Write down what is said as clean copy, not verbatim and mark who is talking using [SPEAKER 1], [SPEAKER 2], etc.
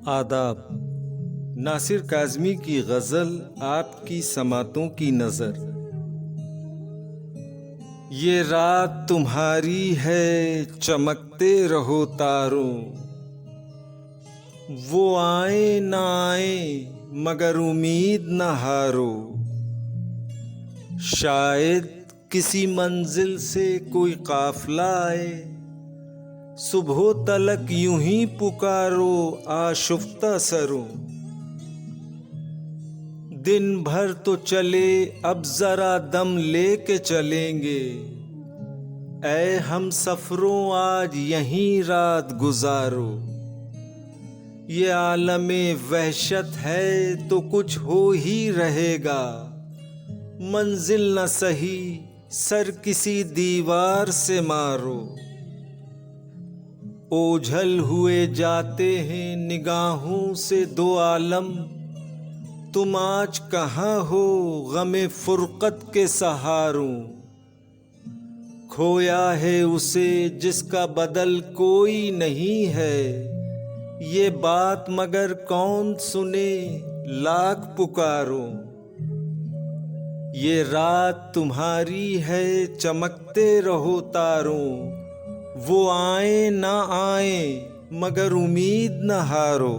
[SPEAKER 1] आदाब। नासिर काज़मी की गज़ल आपकी समातों की नज़र। ये रात तुम्हारी है चमकते रहो तारों, वो आए ना आए मगर उम्मीद न हारो। शायद किसी मंजिल से कोई काफिला आए, सुबह तलक यूं ही पुकारो आशुफ्ता सरों। दिन भर तो चले अब जरा दम लेके चलेंगे, ऐ हम सफरों आज यहीं रात गुजारो। ये आलमे वहशत है तो कुछ हो ही रहेगा, मंजिल न सही सर किसी दीवार से मारो। ओझल हुए जाते हैं निगाहों से दो आलम, तुम आज कहाँ हो गमे फुरकत के सहारों। खोया है उसे जिसका बदल कोई नहीं है, ये बात मगर कौन सुने लाख पुकारो। ये रात तुम्हारी है चमकते रहो तारों, वो आए ना आए मगर उम्मीद न हारो।